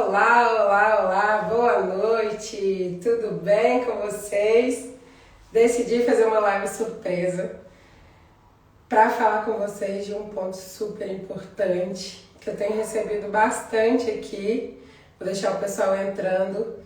Olá, olá, olá, boa noite, tudo bem com vocês? Decidi fazer uma live surpresa para falar com vocês de um ponto super importante que eu tenho recebido bastante aqui. Vou deixar o pessoal entrando,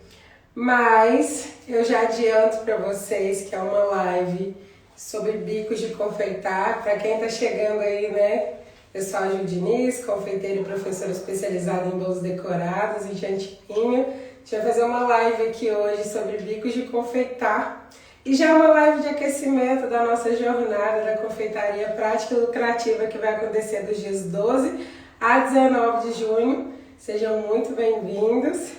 mas eu já adianto para vocês que é uma live sobre bicos de confeitar. Para quem está chegando aí, né? Eu sou a Ju Diniz, confeiteira e professora especializada em bolos decorados em Chantilly. A gente vai fazer uma live aqui hoje sobre bicos de confeitar. E já é uma live de aquecimento da nossa jornada da confeitaria prática e lucrativa que vai acontecer dos dias 12 a 19 de junho. Sejam muito bem-vindos.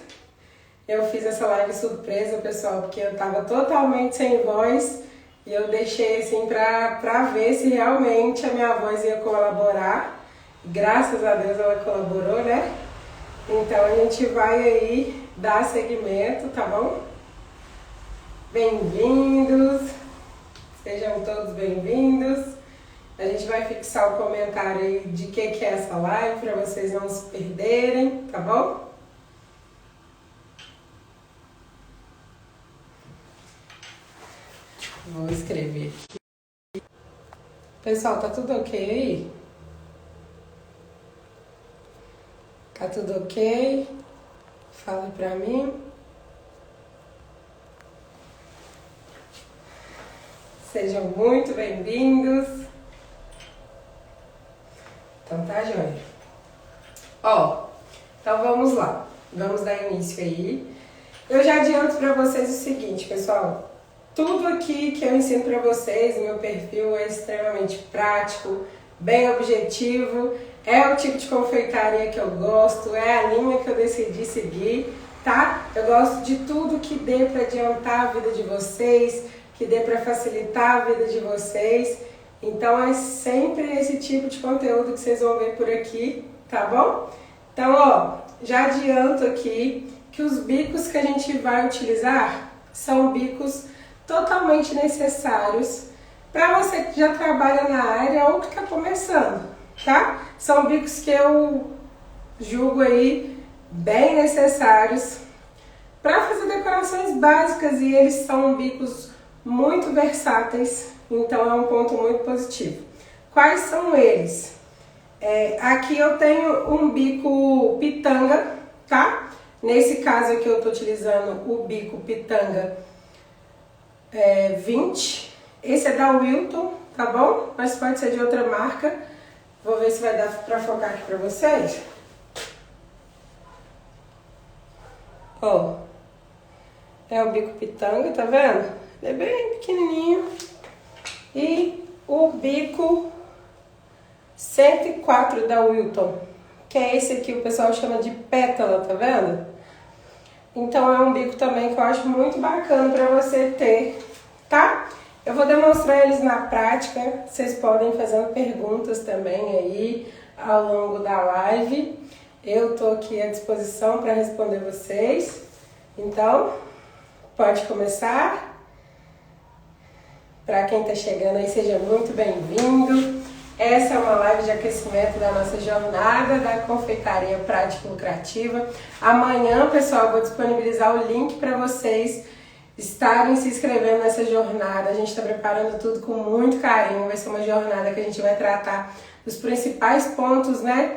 Eu fiz essa live surpresa, pessoal, porque eu estava totalmente sem voz. E eu deixei assim pra ver se realmente a minha voz ia colaborar. Graças a Deus ela colaborou, né? Então a gente vai aí dar seguimento, tá bom? Bem-vindos! Sejam todos bem-vindos. A gente vai fixar o comentário aí de que é essa live para vocês não se perderem, tá bom? Vou escrever aqui. Pessoal, tá tudo ok aí? Tá tudo ok? Fala pra mim. Sejam muito bem-vindos. Então tá, joia. Ó, então vamos lá. Vamos dar início aí. Eu já adianto pra vocês o seguinte, pessoal. Tudo aqui que eu ensino para vocês, meu perfil é extremamente prático, bem objetivo, é o tipo de confeitaria que eu gosto, é a linha que eu decidi seguir, tá? Eu gosto de tudo que dê para adiantar a vida de vocês, que dê para facilitar a vida de vocês. Então é sempre esse tipo de conteúdo que vocês vão ver por aqui, tá bom? Então, ó, já adianto aqui que os bicos que a gente vai utilizar são bicos totalmente necessários para você que já trabalha na área ou que está começando, tá? São bicos que eu julgo aí bem necessários para fazer decorações básicas e eles são bicos muito versáteis, então é um ponto muito positivo. Quais são eles? Aqui eu tenho um bico pitanga, tá? Nesse caso aqui eu estou utilizando o bico pitanga 20, esse é da Wilton, tá bom? Mas pode ser de outra marca. Vou ver se vai dar pra focar aqui pra vocês. Ó, é o bico pitanga, tá vendo? Ele é bem pequenininho. E o bico 104 da Wilton, que é esse aqui, o pessoal chama de pétala, tá vendo? Então é um bico também que eu acho muito bacana para você ter, tá? Eu vou demonstrar eles na prática, vocês podem fazer perguntas também aí ao longo da live. Eu tô aqui à disposição para responder vocês. Então, pode começar. Para quem tá chegando aí, seja muito bem-vindo. Essa é uma live de aquecimento da nossa jornada da confeitaria prática e lucrativa. Amanhã, pessoal, eu vou disponibilizar o link para vocês estarem se inscrevendo nessa jornada. A gente está preparando tudo com muito carinho. Vai ser uma jornada que a gente vai tratar dos principais pontos, né?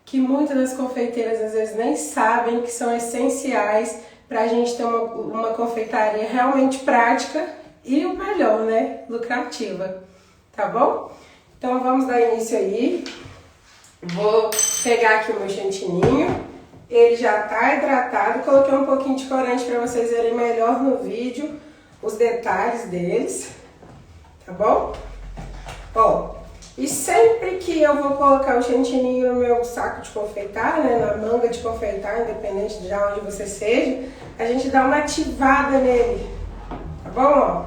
Que muitas das confeiteiras às vezes nem sabem que são essenciais para a gente ter uma confeitaria realmente prática e o melhor, né? Lucrativa. Tá bom? Então vamos dar início aí. Vou pegar aqui o meu chantininho. Ele já está hidratado. Coloquei um pouquinho de corante para vocês verem melhor no vídeo os detalhes deles. Tá bom? Ó, e sempre que eu vou colocar o chantininho no meu saco de confeitar, né, na manga de confeitar, independente de onde você seja, a gente dá uma ativada nele. Tá bom?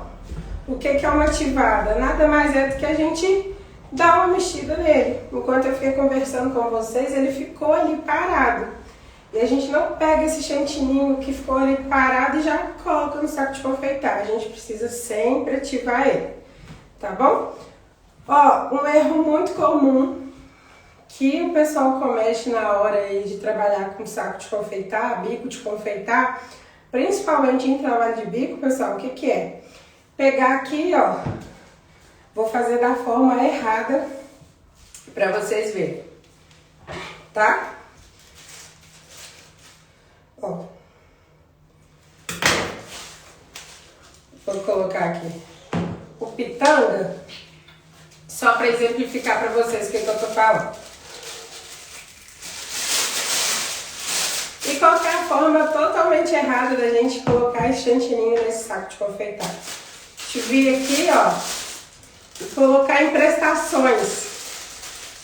Ó, o que é uma ativada? Nada mais é do que a gente dá uma mexida nele. Enquanto eu fiquei conversando com vocês, ele ficou ali parado. E a gente não pega esse chantininho que ficou ali parado e já coloca no saco de confeitar. A gente precisa sempre ativar ele, tá bom? Ó, um erro muito comum que o pessoal comete na hora aí de trabalhar com saco de confeitar, bico de confeitar, principalmente em trabalho de bico, pessoal, o que que é? Pegar aqui, ó, vou fazer da forma errada pra vocês verem, tá? Ó. Vou colocar aqui o pitanga, só para exemplificar para vocês o que eu tô falando. E qual que é a forma totalmente errada da gente colocar esse chantininho nesse saco de confeitar? Te vir aqui, ó, e colocar em prestações.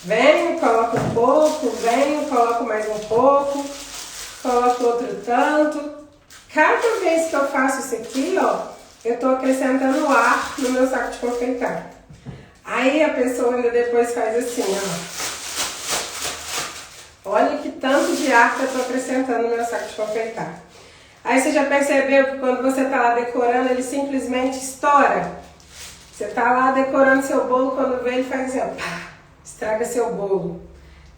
Venho, coloco um pouco, venho, coloco mais um pouco, coloco outro tanto. Cada vez que eu faço isso aqui, ó, eu tô acrescentando ar no meu saco de confeitar. Aí a pessoa ainda depois faz assim, ó. Olha que tanto de ar que eu tô acrescentando no meu saco de confeitar. Aí você já percebeu que quando você tá lá decorando, ele simplesmente estoura? Você tá lá decorando seu bolo, quando vê ele faz assim, ó, pá, estraga seu bolo.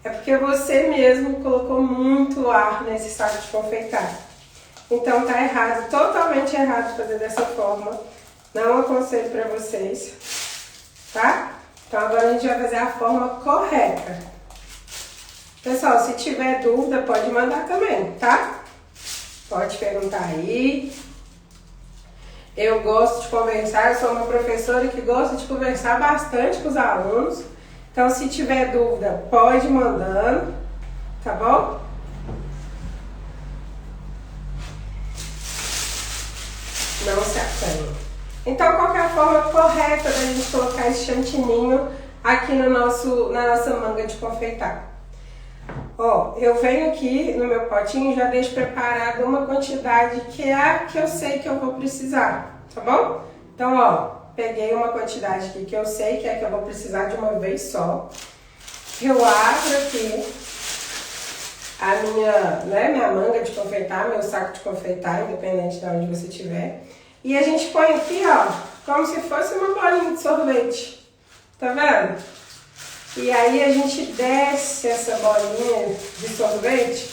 É porque você mesmo colocou muito ar nesse saco de confeitar. Então tá errado, totalmente errado fazer dessa forma. Não aconselho pra vocês, tá? Então agora a gente vai fazer a forma correta. Pessoal, se tiver dúvida, pode mandar também, tá? Pode perguntar aí. Eu gosto de conversar, eu sou uma professora que gosta de conversar bastante com os alunos. Então se tiver dúvida, pode ir mandando, tá bom? Não se acanhe. Então, qual que é a forma correta da gente colocar esse chantininho aqui no na nossa manga de confeitar? Ó, eu venho aqui no meu potinho e já deixo preparado uma quantidade que é a que eu sei que eu vou precisar, tá bom? Então, ó, peguei uma quantidade aqui que eu sei que é que eu vou precisar de uma vez só. Eu abro aqui a minha manga de confeitar, meu saco de confeitar, independente de onde você estiver. E a gente põe aqui, ó, como se fosse uma bolinha de sorvete. Tá vendo? E aí a gente desce essa bolinha de sorvete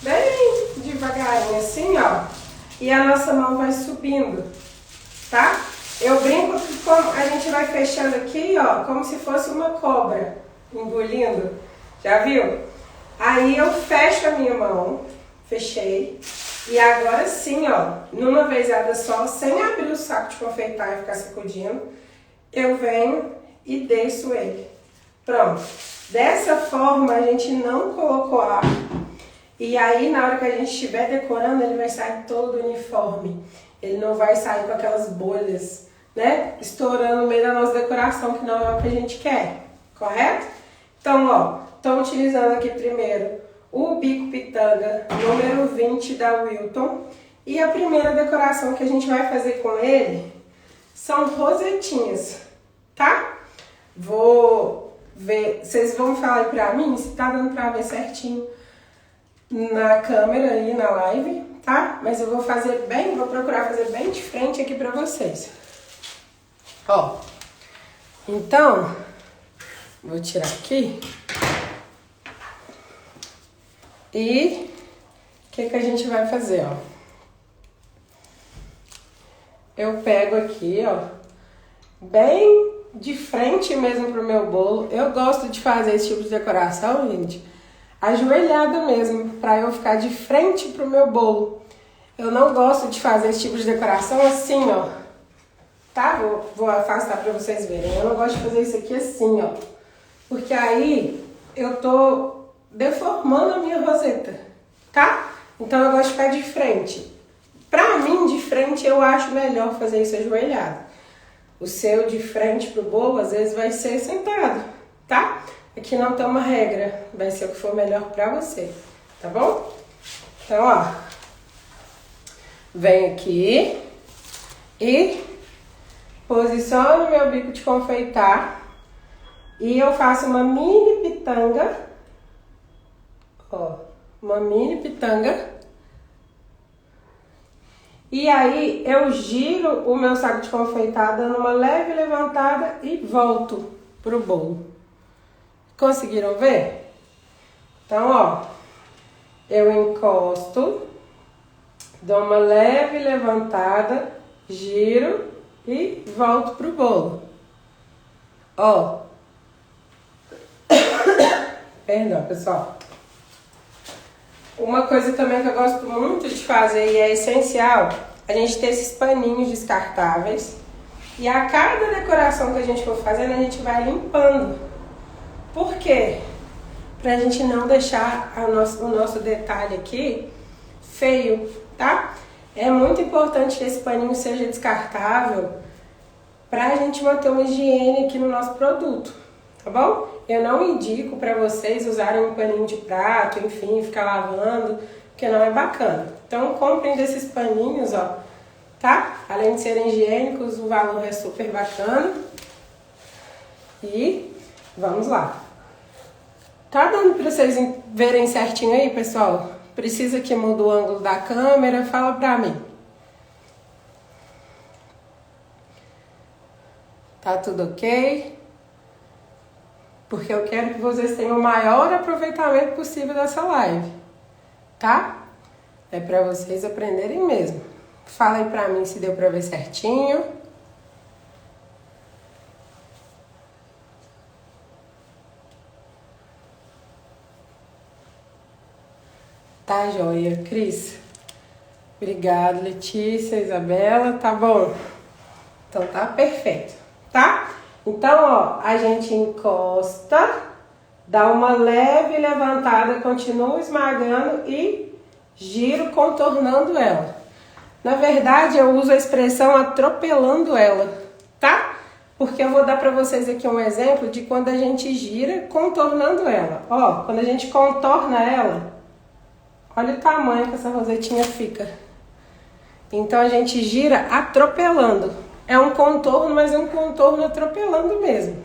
bem devagarinho, assim, ó. E a nossa mão vai subindo, tá? Eu brinco que a gente vai fechando aqui, ó, como se fosse uma cobra engolindo. Já viu? Aí eu fecho a minha mão, fechei, e agora sim, ó, numa vezada só, sem abrir o saco de confeitar e ficar sacudindo, eu venho e desço ele. Pronto. Dessa forma a gente não colocou ar, e aí na hora que a gente estiver decorando, ele vai sair todo uniforme. Ele não vai sair com aquelas bolhas, né, estourando no meio da nossa decoração, que não é o que a gente quer, correto? Então, ó, estou utilizando aqui primeiro o bico pitanga número 20 da Wilton. E a primeira decoração que a gente vai fazer com ele são rosetinhas, tá? Vou ver, vocês vão falar aí pra mim se tá dando pra ver certinho na câmera aí, na live, tá? Mas eu vou fazer bem, vou procurar fazer bem de frente aqui pra vocês. Ó, então, vou tirar aqui. E o que a gente vai fazer, ó? Eu pego aqui, ó, bem de frente mesmo pro meu bolo. Eu gosto de fazer esse tipo de decoração, gente, ajoelhada mesmo, pra eu ficar de frente pro meu bolo. Eu não gosto de fazer esse tipo de decoração assim, ó. Tá? Vou afastar pra vocês verem. Eu não gosto de fazer isso aqui assim, ó. Porque aí eu tô deformando a minha roseta, tá? Então eu gosto de ficar de frente. Pra mim, de frente, eu acho melhor fazer isso ajoelhado. O seu de frente pro bolo, às vezes, vai ser sentado, tá? Aqui não tem uma regra, vai ser o que for melhor pra você, tá bom? Então, ó, venho aqui e posiciono meu bico de confeitar e eu faço uma mini pitanga, ó, uma mini pitanga. E aí eu giro o meu saco de confeitar dando uma leve levantada e volto pro bolo. Conseguiram ver? Então, ó, eu encosto, dou uma leve levantada, giro e volto pro bolo. Ó. Perdão, pessoal. Uma coisa também que eu gosto muito de fazer e é essencial, a gente ter esses paninhos descartáveis. E a cada decoração que a gente for fazendo, a gente vai limpando. Por quê? Pra gente não deixar o nosso detalhe aqui feio, tá? É muito importante que esse paninho seja descartável pra gente manter uma higiene aqui no nosso produto, tá bom? Eu não indico pra vocês usarem um paninho de prato, enfim, ficar lavando, porque não é bacana. Então comprem desses paninhos, ó, tá? Além de serem higiênicos, o valor é super bacana. E vamos lá. Tá dando pra vocês verem certinho aí, pessoal? Precisa que mude o ângulo da câmera? Fala pra mim. Tá tudo ok? Porque eu quero que vocês tenham o maior aproveitamento possível dessa live, tá? É pra vocês aprenderem mesmo. Fala aí pra mim se deu pra ver certinho. Tá joia, Cris. Obrigada, Letícia, Isabela, tá bom? Então tá perfeito, tá? Então, ó, a gente encosta, dá uma leve levantada, continua esmagando e giro contornando ela. Na verdade, eu uso a expressão atropelando ela, tá? Porque eu vou dar pra vocês aqui um exemplo de quando a gente gira contornando ela. Ó, quando a gente contorna ela, olha o tamanho que essa rosetinha fica. Então a gente gira atropelando. É um contorno, mas é um contorno atropelando mesmo,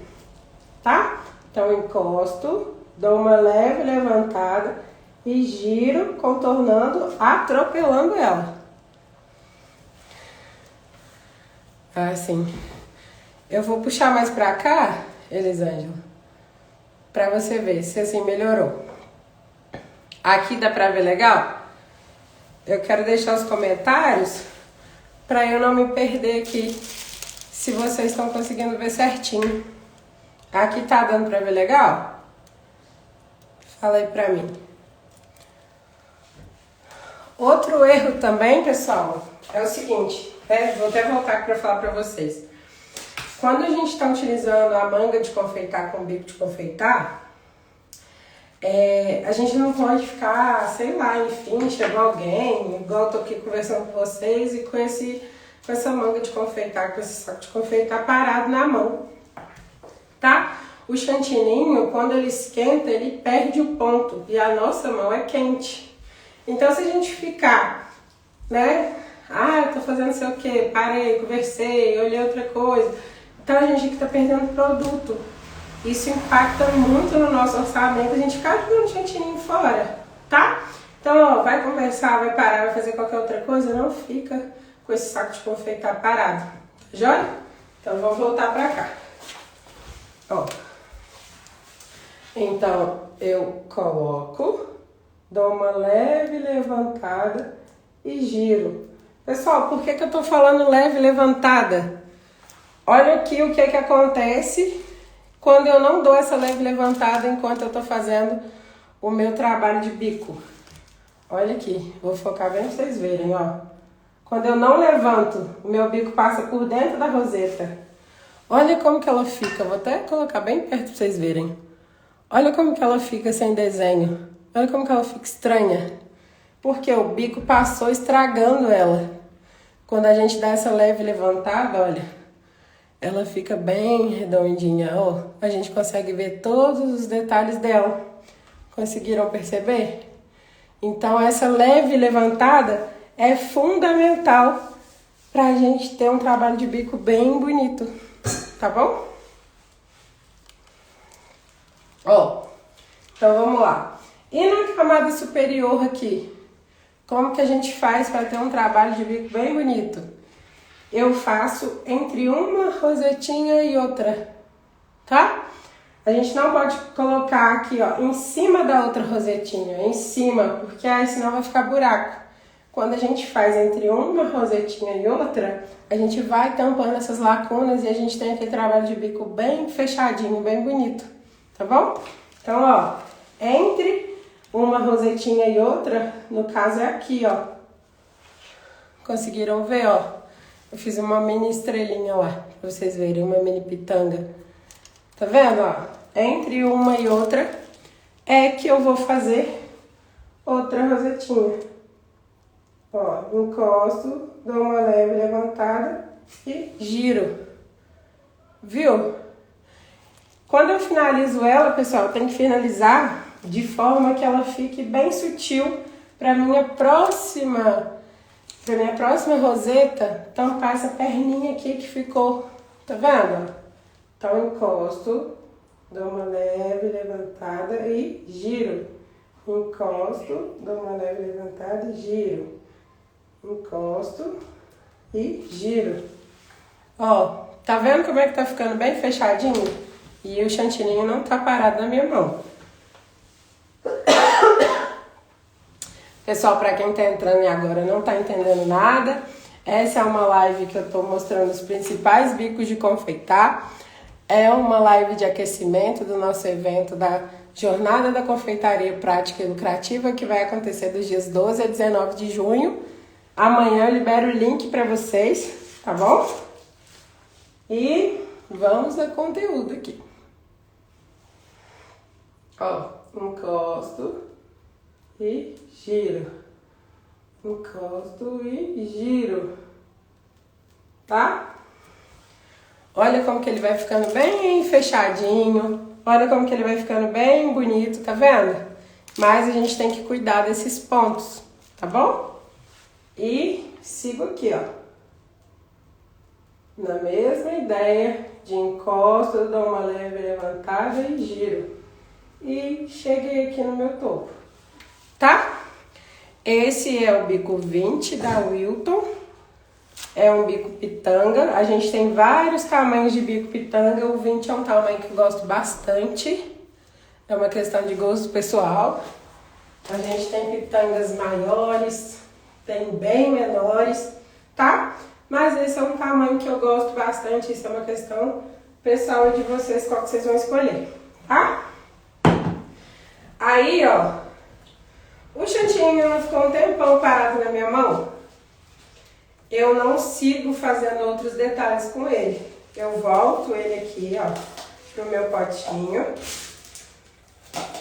tá? Então eu encosto, dou uma leve levantada e giro contornando, atropelando ela. Assim. Eu vou puxar mais pra cá, Elisângela, pra você ver se assim melhorou. Aqui dá pra ver legal? Eu quero deixar os comentários pra eu não me perder aqui, se vocês estão conseguindo ver certinho. Aqui tá dando pra ver legal? Fala aí pra mim. Outro erro também, pessoal, é o seguinte, vou até voltar aqui pra falar pra vocês. Quando a gente tá utilizando a manga de confeitar com bico de confeitar, a gente não pode ficar, sei lá, enfim, chegou alguém, igual eu tô aqui conversando com vocês, e com essa manga de confeitar, com esse saco de confeitar parado na mão, tá? O chantininho, quando ele esquenta, ele perde o ponto, e a nossa mão é quente. Então, se a gente ficar, né, eu tô fazendo não sei o que, parei, conversei, olhei outra coisa, então a gente tá perdendo produto. Isso impacta muito no nosso orçamento, a gente fica jogando chantininho fora, tá? Então, ó, vai conversar, vai parar, vai fazer qualquer outra coisa, não fica com esse saco de confeitar parado, tá joia? Então, vamos voltar pra cá. Ó. Então, eu coloco, dou uma leve levantada e giro. Pessoal, por que eu tô falando leve levantada? Olha aqui o que acontece quando eu não dou essa leve levantada enquanto eu tô fazendo o meu trabalho de bico. Olha aqui, vou focar bem pra vocês verem, ó. Quando eu não levanto, o meu bico passa por dentro da roseta. Olha como que ela fica, vou até colocar bem perto pra vocês verem. Olha como que ela fica sem desenho. Olha como que ela fica estranha. Porque o bico passou estragando ela. Quando a gente dá essa leve levantada, olha, ela fica bem redondinha, ó. A gente consegue ver todos os detalhes dela. Conseguiram perceber? Então, essa leve levantada é fundamental pra gente ter um trabalho de bico bem bonito, tá bom? Ó, então vamos lá. E na camada superior aqui, como que a gente faz para ter um trabalho de bico bem bonito? Eu faço entre uma rosetinha e outra, tá? A gente não pode colocar aqui, ó, em cima da outra rosetinha, em cima, porque aí senão vai ficar buraco. Quando a gente faz entre uma rosetinha e outra, a gente vai tampando essas lacunas e a gente tem aquele trabalho de bico bem fechadinho, bem bonito, tá bom? Então, ó, entre uma rosetinha e outra, no caso é aqui, ó. Conseguiram ver, ó? Eu fiz uma mini estrelinha lá, pra vocês verem, uma mini pitanga. Tá vendo, ó? Entre uma e outra é que eu vou fazer outra rosetinha. Ó, encosto, dou uma leve levantada e giro. Viu? Quando eu finalizo ela, pessoal, tem que finalizar de forma que ela fique bem sutil pra minha próxima roseta tampar essa perninha aqui que ficou. Tá vendo? Então, encosto, dou uma leve levantada e giro. Encosto, dou uma leve levantada e giro. Encosto e giro. Ó, tá vendo como é que tá ficando bem fechadinho? E o chantininho não tá parado na minha mão. Pessoal, pra quem tá entrando e agora não tá entendendo nada, essa é uma live que eu tô mostrando os principais bicos de confeitar. É uma live de aquecimento do nosso evento da Jornada da Confeitaria Prática e Lucrativa, que vai acontecer dos dias 12 a 19 de junho. Amanhã eu libero o link para vocês, tá bom? E vamos ao conteúdo aqui. Ó, encosto e giro. Encosto e giro. Tá? Olha como que ele vai ficando bem fechadinho. Olha como que ele vai ficando bem bonito, tá vendo? Mas a gente tem que cuidar desses pontos, tá bom? E sigo aqui, ó. Na mesma ideia de encosto, eu dou uma leve levantada e giro. E cheguei aqui no meu topo, tá? Esse é o bico 20 da Wilton. É um bico pitanga. A gente tem vários tamanhos de bico pitanga. O 20 é um tamanho que eu gosto bastante. É uma questão de gosto pessoal. A gente tem pitangas maiores, tem bem menores, tá? Mas esse é um tamanho que eu gosto bastante. Isso é uma questão pessoal de vocês, qual que vocês vão escolher, tá? Aí, ó, o chantinho ficou um tempão parado na minha mão. Eu não sigo fazendo outros detalhes com ele. Eu volto ele aqui, ó, pro meu potinho,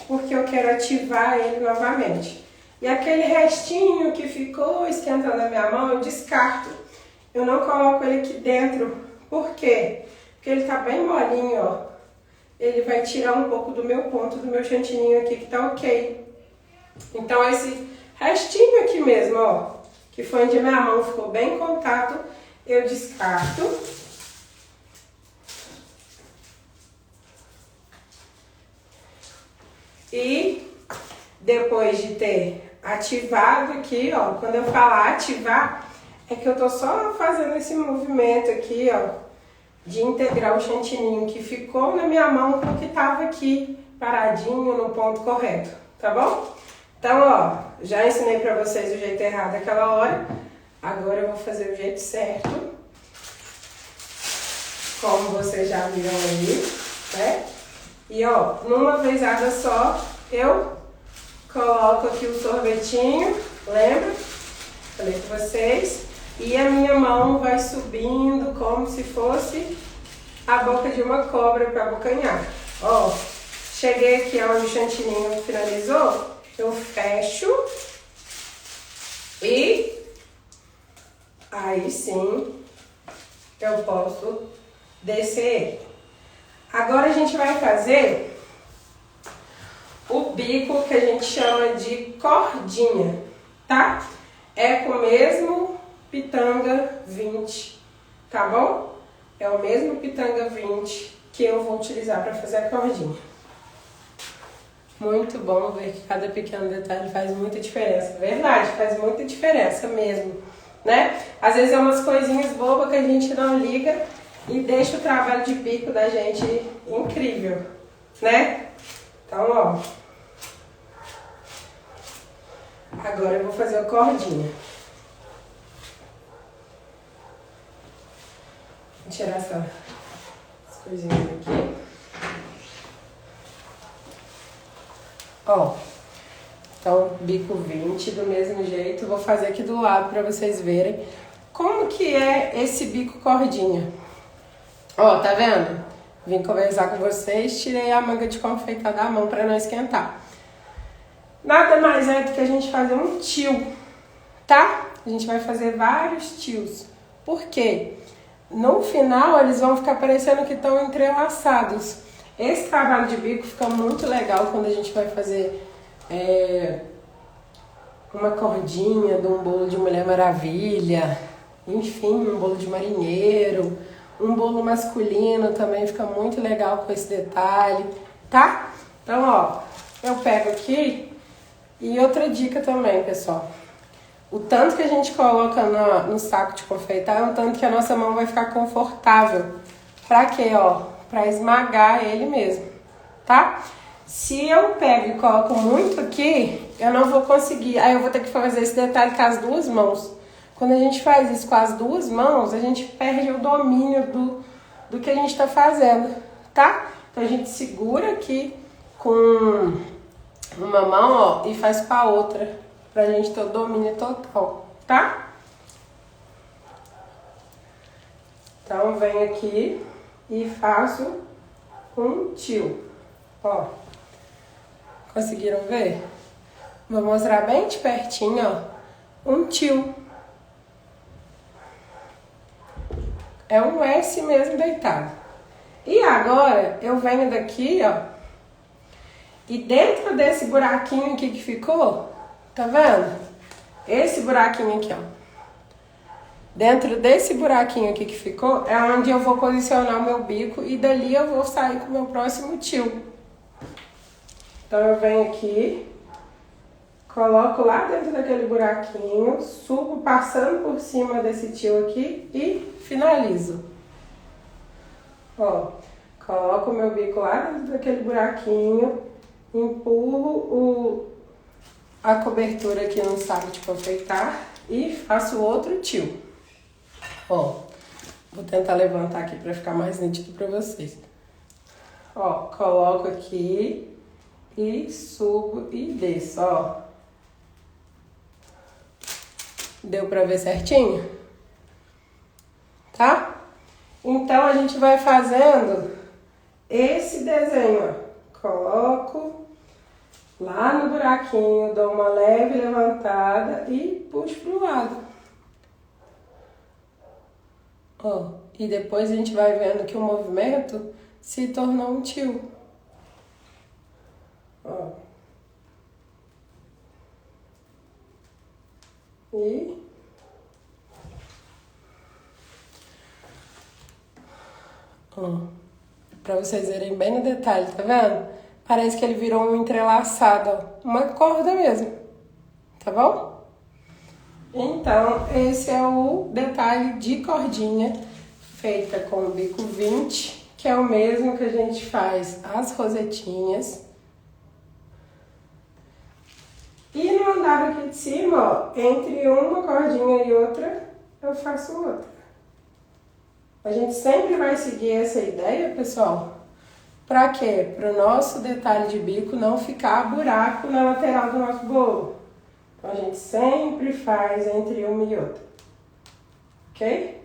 porque eu quero ativar ele novamente. E aquele restinho que ficou esquentando a minha mão, eu descarto. Eu não coloco ele aqui dentro. Por quê? Porque ele tá bem molinho, ó. Ele vai tirar um pouco do meu ponto, do meu chantininho aqui, que tá ok. Então, esse restinho aqui mesmo, ó, que foi onde minha mão ficou bem em contato, eu descarto. E depois de ter ativado aqui, ó, quando eu falar ativar, é que eu tô só fazendo esse movimento aqui, ó, de integrar o chantininho que ficou na minha mão com o que tava aqui paradinho no ponto correto, tá bom? Então, ó, já ensinei pra vocês o jeito errado daquela hora. Agora eu vou fazer o jeito certo. Como vocês já viram aí, né? E, ó, numa vezada só, eu coloco aqui o sorvetinho, lembra? Falei com vocês. E a minha mão vai subindo como se fosse a boca de uma cobra para abocanhar. Ó, cheguei aqui onde o chantininho finalizou. Eu fecho e aí sim eu posso descer. Agora a gente vai fazer o bico que a gente chama de cordinha, tá? É com o mesmo pitanga 20, tá bom? É o mesmo pitanga 20 que eu vou utilizar para fazer a cordinha. Muito bom ver que cada pequeno detalhe faz muita diferença. Verdade, faz muita diferença mesmo, né? Às vezes é umas coisinhas bobas que a gente não liga e deixa o trabalho de bico da gente incrível. né? Então, ó. Agora eu vou fazer a cordinha. Vou tirar essas coisinhas aqui. Ó. Então, bico 20 do mesmo jeito. Vou fazer aqui do lado pra vocês verem como que é esse bico cordinha. Ó, tá vendo? Vim conversar com vocês, tirei a manga de confeitar da mão pra não esquentar. Nada mais é do que a gente fazer um tio, tá? A gente vai fazer vários tios. Por quê? No final, eles vão ficar parecendo que estão entrelaçados. Esse trabalho de bico fica muito legal quando a gente vai fazer uma cordinha de um bolo de Mulher Maravilha, enfim, um bolo de marinheiro, um bolo masculino também fica muito legal com esse detalhe, tá? Então, ó, eu pego aqui. E outra dica também, pessoal. O tanto que a gente coloca no saco de confeitar é um tanto que a nossa mão vai ficar confortável. Pra quê, ó? Pra esmagar ele mesmo, tá? Se eu pego e coloco muito aqui, eu não vou conseguir. Aí eu vou ter que fazer esse detalhe com as duas mãos. Quando a gente faz isso com as duas mãos, a gente perde o domínio do que a gente tá fazendo, tá? Então a gente segura aqui com uma mão, ó, e faz com a outra, pra gente ter o domínio total, tá? Então, venho aqui e faço um tio, ó. Conseguiram ver? Vou mostrar bem de pertinho, ó, um tio. É um S mesmo deitado. E agora, eu venho daqui, ó, e dentro desse buraquinho aqui que ficou, tá vendo? Esse buraquinho aqui, ó. Dentro desse buraquinho aqui que ficou, é onde eu vou posicionar o meu bico e dali eu vou sair com o meu próximo tio. Então eu venho aqui, coloco lá dentro daquele buraquinho, subo passando por cima desse tio aqui e finalizo. Ó, coloco o meu bico lá dentro daquele buraquinho, empurro a cobertura aqui no saco de confeitar e faço outro tio. Ó, vou tentar levantar aqui para ficar mais nítido para vocês. Ó, coloco aqui e subo e desço, ó. Deu para ver certinho? Tá? Então a gente vai fazendo esse desenho, ó. Coloco lá no buraquinho, dou uma leve levantada e puxo pro lado. Ó, e depois a gente vai vendo que o movimento se tornou um tio. Ó. E ó, pra vocês verem bem no detalhe, tá vendo? Parece que ele virou um entrelaçado, ó, uma corda mesmo, tá bom? Então, esse é o detalhe de cordinha feita com o bico 20, que é o mesmo que a gente faz as rosetinhas. E no andar aqui de cima, ó, entre uma cordinha e outra, eu faço outra. A gente sempre vai seguir essa ideia, pessoal. Pra quê? Para o nosso detalhe de bico não ficar buraco na lateral do nosso bolo. Então a gente sempre faz entre uma e outra. Ok?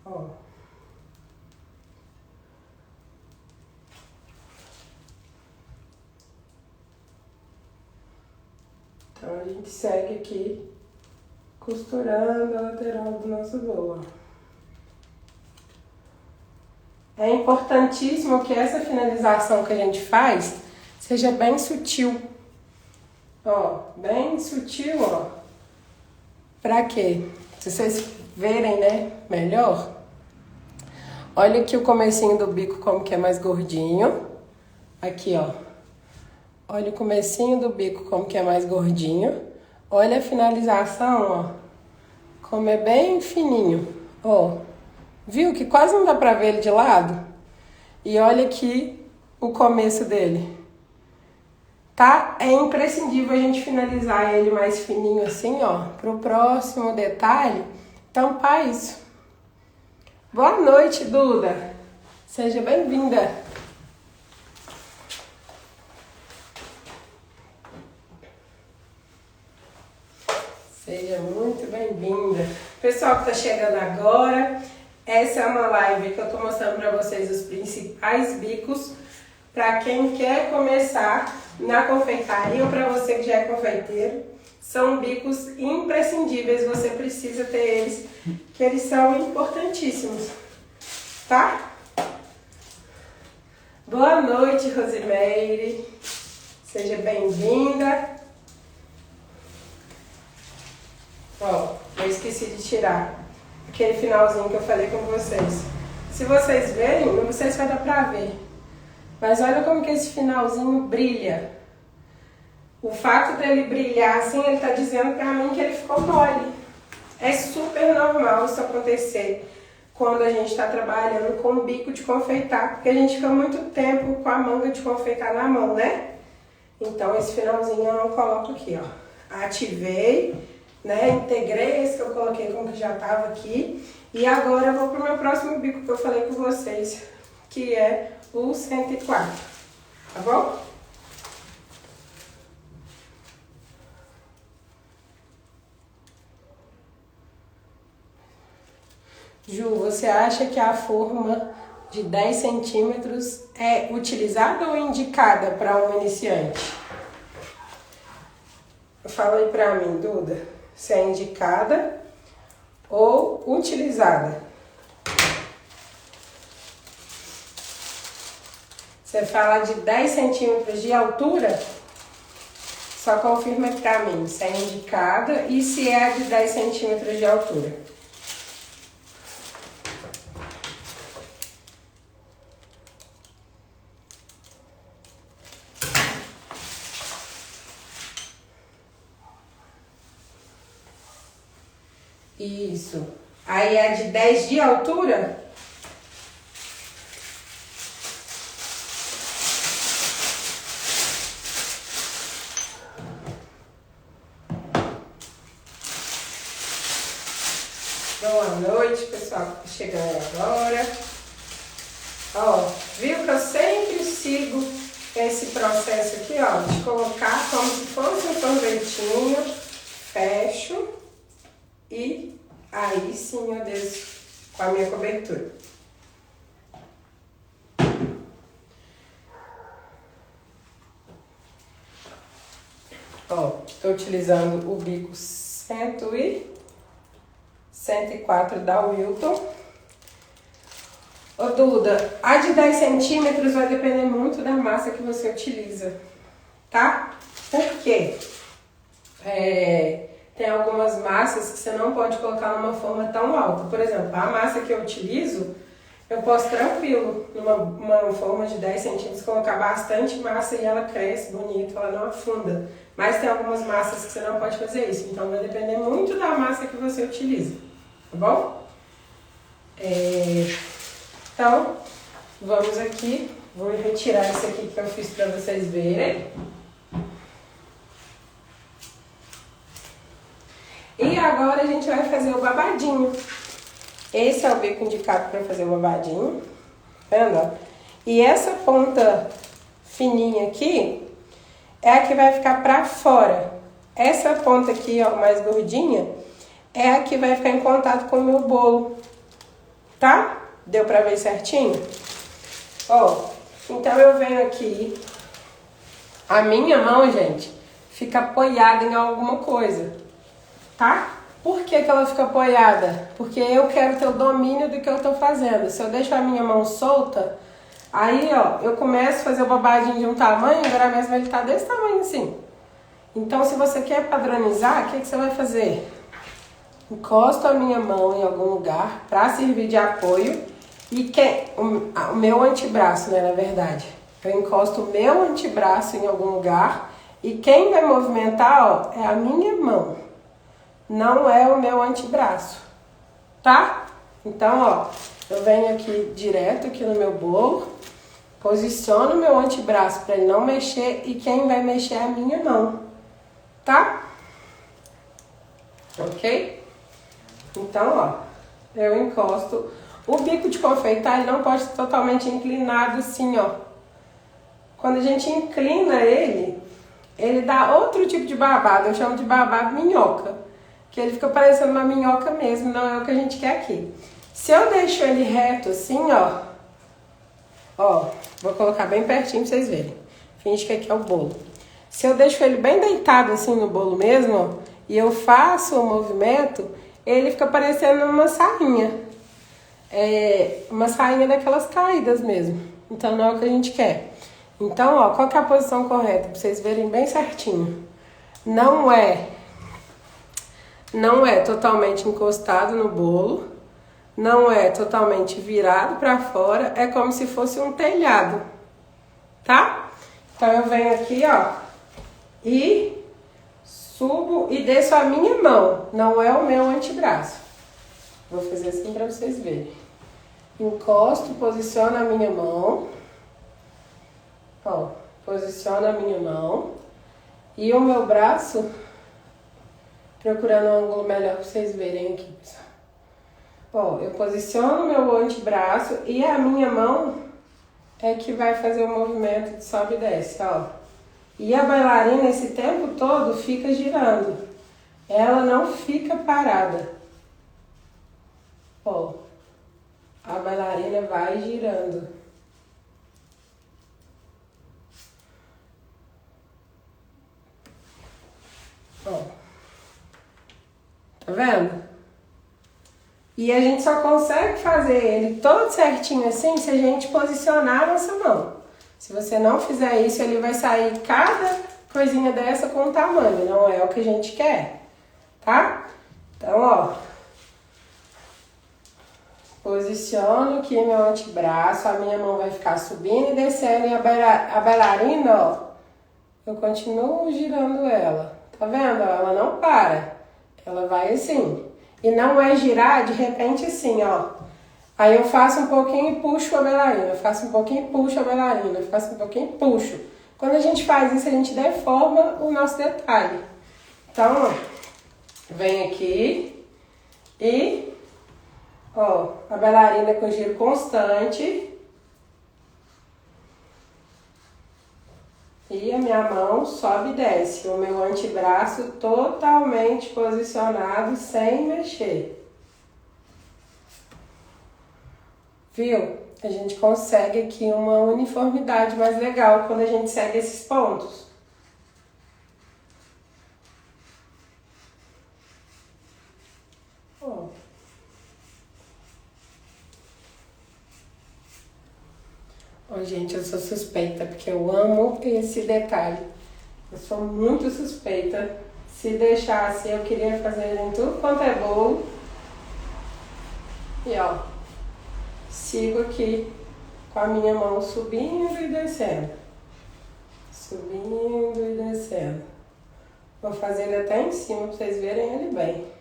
Ó. Então a gente segue aqui costurando a lateral do nosso bolo. É importantíssimo que essa finalização que a gente faz seja bem sutil. Ó, bem sutil, ó. Pra quê? Se vocês verem, né, melhor. Olha aqui o comecinho do bico como que é mais gordinho. Aqui, ó. Olha o comecinho do bico como que é mais gordinho. Olha a finalização, ó. Como é bem fininho, ó. Viu que quase não dá pra ver ele de lado? E olha aqui o começo dele. Tá? É imprescindível a gente finalizar ele mais fininho assim, ó. Pro próximo detalhe, tampar isso. Boa noite, Duda. Seja bem-vinda. Seja muito bem-vinda. Pessoal que está chegando agora, essa é uma live que eu estou mostrando para vocês os principais bicos para quem quer começar na confeitaria ou para você que já é confeiteiro. São bicos imprescindíveis, você precisa ter eles, que eles são importantíssimos, tá? Boa noite, Rosimeire. Seja bem-vinda. Ó, eu esqueci de tirar aquele finalzinho que eu falei com vocês. Se vocês verem, não sei se vai dar pra ver. Mas olha como que esse finalzinho brilha. O fato dele brilhar assim, ele tá dizendo pra mim que ele ficou mole. É super normal isso acontecer quando a gente tá trabalhando com bico de confeitar. Porque a gente fica muito tempo com a manga de confeitar na mão, né? Então esse finalzinho eu não coloco aqui, ó. Ativei. Né? Integrei esse que eu coloquei como que já estava aqui. E agora eu vou pro meu próximo bico que eu falei com vocês, que é o 104. Tá bom? Ju, você acha que a forma de 10 centímetros é utilizada ou indicada para um iniciante? Fala aí pra mim, Duda. Se é indicada ou utilizada. Você fala de 10 centímetros de altura, só confirma pra mim se é indicada e se é de 10 centímetros de altura. Isso. Aí é de 10 de altura? Boa noite, pessoal que tá chegando agora. Ó, viu que eu sempre sigo esse processo aqui, ó, de colocar como se fosse um sorvetinho, fecho. E aí sim eu desço com a minha cobertura. Ó, estou utilizando o bico 104 da Wilton. Ô Duda, a de 10 centímetros vai depender muito da massa que você utiliza, tá? Por quê? Tem algumas massas que você não pode colocar numa forma tão alta. Por exemplo, a massa que eu utilizo, eu posso tranquilo, numa forma de 10 centímetros, colocar bastante massa e ela cresce bonito, ela não afunda. Mas tem algumas massas que você não pode fazer isso. Então vai depender muito da massa que você utiliza, tá bom? Então, vamos aqui. Vou retirar esse aqui que eu fiz para vocês verem. E agora a gente vai fazer o babadinho. Esse é o bico indicado para fazer o babadinho. Tá vendo? E essa ponta fininha aqui é a que vai ficar para fora. Essa ponta aqui, ó, mais gordinha, é a que vai ficar em contato com o meu bolo. Tá? Deu pra ver certinho? Ó, então eu venho aqui. A minha mão, gente, fica apoiada em alguma coisa. Tá? Por que ela fica apoiada? Porque eu quero ter o domínio do que eu tô fazendo. Se eu deixo a minha mão solta, aí, ó, eu começo a fazer o babadinho de um tamanho, agora mesmo ele tá desse tamanho assim. Então, se você quer padronizar, o que você vai fazer? Encosto a minha mão em algum lugar para servir de apoio e o meu antebraço, né, na verdade. Eu encosto o meu antebraço em algum lugar e quem vai movimentar, ó, é a minha mão. Não é o meu antebraço, tá? Então, ó, Eu venho aqui direto aqui no meu bolo, posiciono o meu antebraço para ele não mexer e quem vai mexer é a minha mão, tá? Ok? Então, ó, eu encosto. O bico de confeitar ele não pode ser totalmente inclinado assim, ó. Quando a gente inclina ele dá outro tipo de babado, eu chamo de babado minhoca, que ele fica parecendo uma minhoca mesmo, não é o que a gente quer aqui. Se eu deixo ele reto assim, ó, vou colocar bem pertinho pra vocês verem. Finge que aqui é o bolo. Se eu deixo ele bem deitado assim no bolo mesmo, ó, e eu faço o movimento, ele fica parecendo uma sainha. Uma sainha daquelas caídas mesmo. Então não é o que a gente quer. Então, ó, qual que é a posição correta? Pra vocês verem bem certinho. Não é totalmente encostado no bolo. Não é totalmente virado para fora, é como se fosse um telhado, tá? Então eu venho aqui, ó, e subo e desço a minha mão, não é o meu antebraço. Vou fazer assim para vocês verem. Encosto, posiciono a minha mão, ó, posiciono a minha mão e o meu braço, procurando um ângulo melhor para vocês verem aqui, pessoal. Ó, eu posiciono meu antebraço e a minha mão é que vai fazer o movimento de sobe e desce, ó. E a bailarina esse tempo todo fica girando. Ela não fica parada. Ó, a bailarina vai girando. Ó. Tá vendo? E a gente só consegue fazer ele todo certinho assim se a gente posicionar a nossa mão. Se você não fizer isso, ele vai sair cada coisinha dessa com o tamanho. Não é o que a gente quer, tá? Então, ó. Posiciono aqui meu antebraço, a minha mão vai ficar subindo e descendo. E a bailarina, ó, eu continuo girando ela. Tá vendo? Ela não para. Ela vai assim. E não é girar de repente assim, ó. Aí eu faço um pouquinho e puxo a bailarina. Eu faço um pouquinho e puxo a bailarina. Eu faço um pouquinho e puxo. Quando a gente faz isso, a gente deforma o nosso detalhe. Então, ó. Vem aqui. E, ó, a bailarina com giro constante. E a minha mão sobe e desce. O meu antebraço totalmente posicionado, sem mexer. Viu? A gente consegue aqui uma uniformidade mais legal quando a gente segue esses pontos. Ó. Ó, gente, eu sou suspeita, porque eu amo esse detalhe. Eu sou muito suspeita. Se deixasse, eu queria fazer em tudo quanto é bolo. E ó, sigo aqui com a minha mão subindo e descendo. Subindo e descendo. Vou fazer ele até em cima para vocês verem ele bem.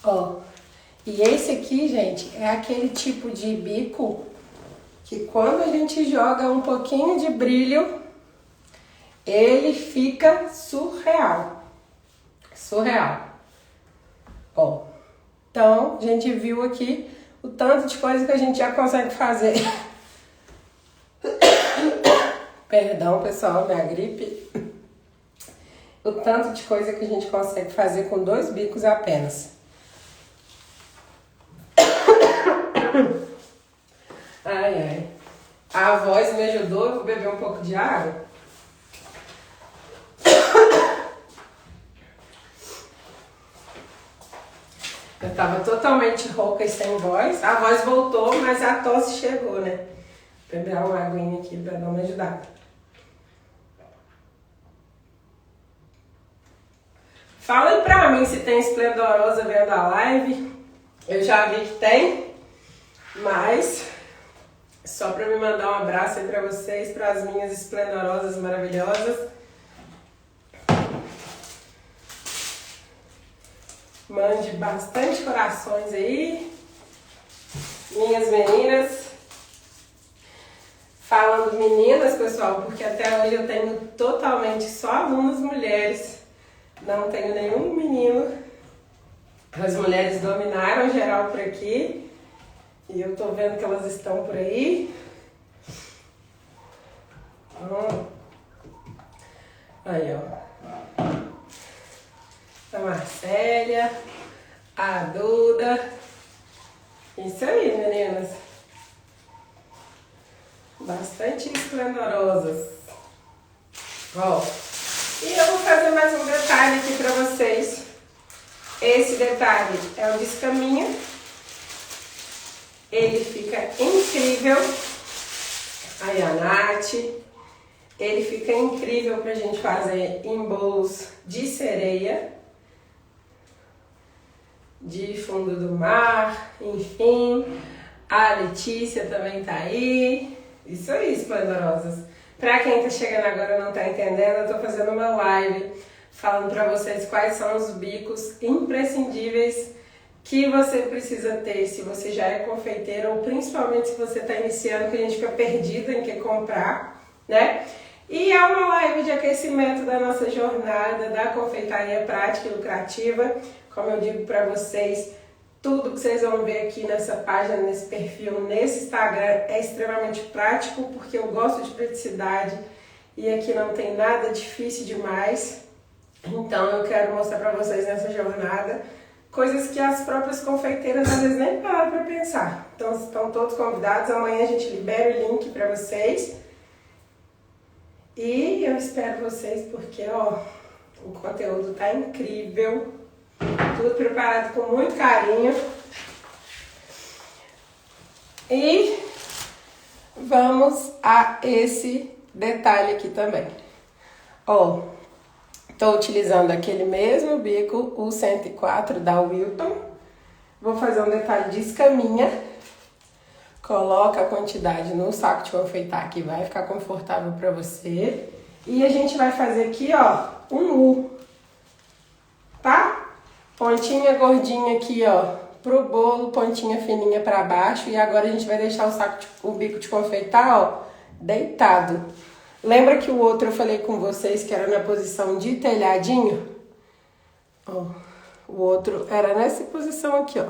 Ó, e esse aqui, gente, é aquele tipo de bico que quando a gente joga um pouquinho de brilho, ele fica surreal. Surreal. Ó, então, a gente viu aqui o tanto de coisa que a gente já consegue fazer. Perdão, pessoal, minha gripe. O tanto de coisa que a gente consegue fazer com 2 bicos apenas. Ai, ai. A voz me ajudou, eu vou beber um pouco de água. Eu tava totalmente rouca e sem voz. A voz voltou, mas a tosse chegou, né? Vou beber uma aguinha aqui pra dar uma ajudada. Fala pra mim se tem esplendorosa vendo a live. Eu já vi que tem, mas Só para me mandar um abraço aí para vocês, para as minhas esplendorosas maravilhosas. Mande bastante corações aí, minhas meninas. Falando meninas, pessoal, porque até hoje eu tenho totalmente só alunas mulheres. Não tenho nenhum menino. As mulheres dominaram geral por aqui. E eu tô vendo que elas estão por aí. Aí, ó. A Marcélia, a Duda. Isso aí, meninas. Bastante esplendorosas. Ó. E eu vou fazer mais um detalhe aqui pra vocês. Esse detalhe é o descaminho. Ele fica incrível. Aí a Nath. Ele fica incrível pra gente fazer em bolos de sereia. De fundo do mar, enfim. A Letícia também tá aí. Isso aí, esplendorosas. Pra quem tá chegando agora e não tá entendendo, eu tô fazendo uma live falando pra vocês quais são os bicos imprescindíveis que você precisa ter se você já é confeiteiro ou principalmente se você tá iniciando, que a gente fica perdido em que comprar, né? E é uma live de aquecimento da nossa jornada da confeitaria prática e lucrativa. Como eu digo pra vocês, tudo que vocês vão ver aqui nessa página, nesse perfil, nesse Instagram é extremamente prático, porque eu gosto de praticidade e aqui não tem nada difícil demais. Então eu quero mostrar para vocês nessa jornada coisas que as próprias confeiteiras às vezes nem param para pensar. Então estão todos convidados, amanhã a gente libera o link para vocês. E eu espero vocês porque ó, o conteúdo tá incrível. Tudo preparado com muito carinho. E vamos a esse detalhe aqui também. Ó, tô utilizando aquele mesmo bico, o 104 da Wilton. Vou fazer um detalhe de escaminha. Coloca a quantidade no saco de confeitar que vai ficar confortável para você. E a gente vai fazer aqui, ó, um U. Tá? Pontinha gordinha aqui, ó, pro bolo, pontinha fininha pra baixo. E agora a gente vai deixar o bico de confeitar, ó, deitado. Lembra que o outro eu falei com vocês que era na posição de telhadinho? Ó, o outro era nessa posição aqui, ó.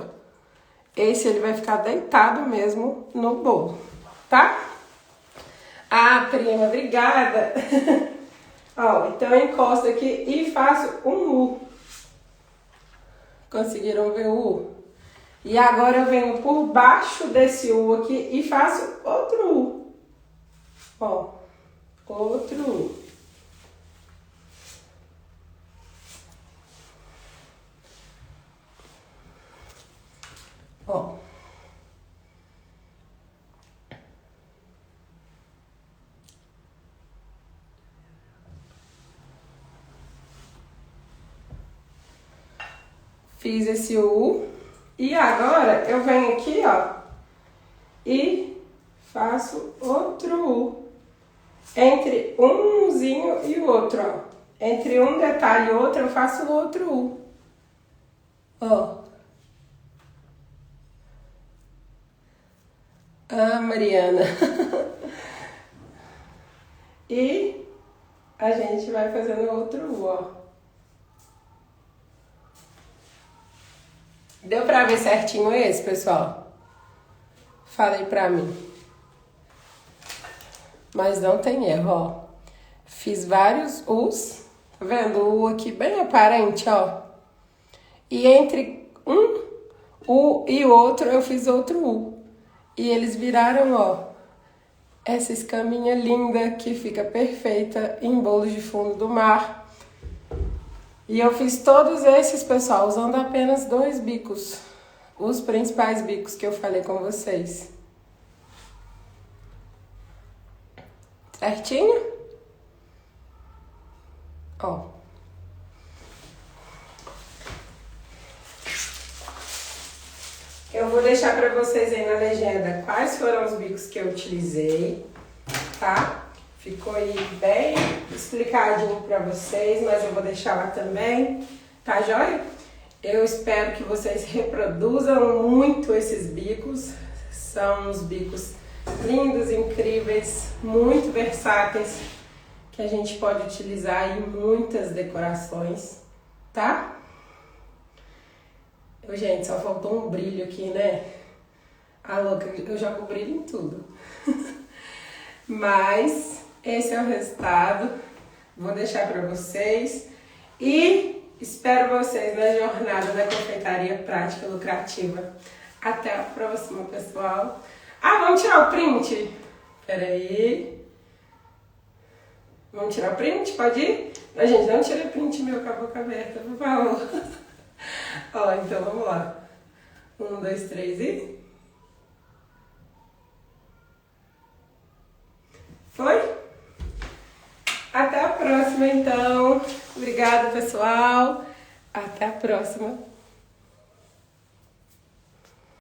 Esse ele vai ficar deitado mesmo no bolo, tá? Ah, prima, obrigada! Ó, então eu encosto aqui e faço um U. Conseguiram ver o U? E agora eu venho por baixo desse U aqui e faço outro U. Ó, outro U. Ó. Fiz esse U. E agora eu venho aqui, ó, e faço outro U. Entre um Uzinho e o outro, ó. Entre um detalhe e outro eu faço outro U. Ó. Ah, Mariana. E a gente vai fazendo outro U, ó. Deu pra ver certinho esse, pessoal? Falei pra mim. Mas não tem erro, ó. Fiz vários U's. Tá vendo? O U aqui bem aparente, ó. E entre um U e outro eu fiz outro U. E eles viraram, ó, essa escaminha linda que fica perfeita em bolos de fundo do mar. E eu fiz todos esses, pessoal, usando apenas 2 bicos. Os principais bicos que eu falei com vocês. Certinho? Ó. Eu vou deixar para vocês aí na legenda quais foram os bicos que eu utilizei, tá? Ficou aí bem explicadinho para vocês, mas eu vou deixar lá também, tá joia? Eu espero que vocês reproduzam muito esses bicos. São uns bicos lindos, incríveis, muito versáteis, que a gente pode utilizar em muitas decorações, tá? Gente, só faltou um brilho aqui, né? A louca, eu jogo brilho em tudo. Mas esse é o resultado. Vou deixar para vocês. E espero vocês na jornada da confeitaria prática e lucrativa. Até a próxima, pessoal. Ah, vamos tirar o print? Pera aí. Vamos tirar o print? Pode ir? Não, gente, não tira print meu com a boca aberta, por favor. Ó, então vamos lá. 1, 2, 3 e... Foi? Até a próxima, então. Obrigada, pessoal. Até a próxima.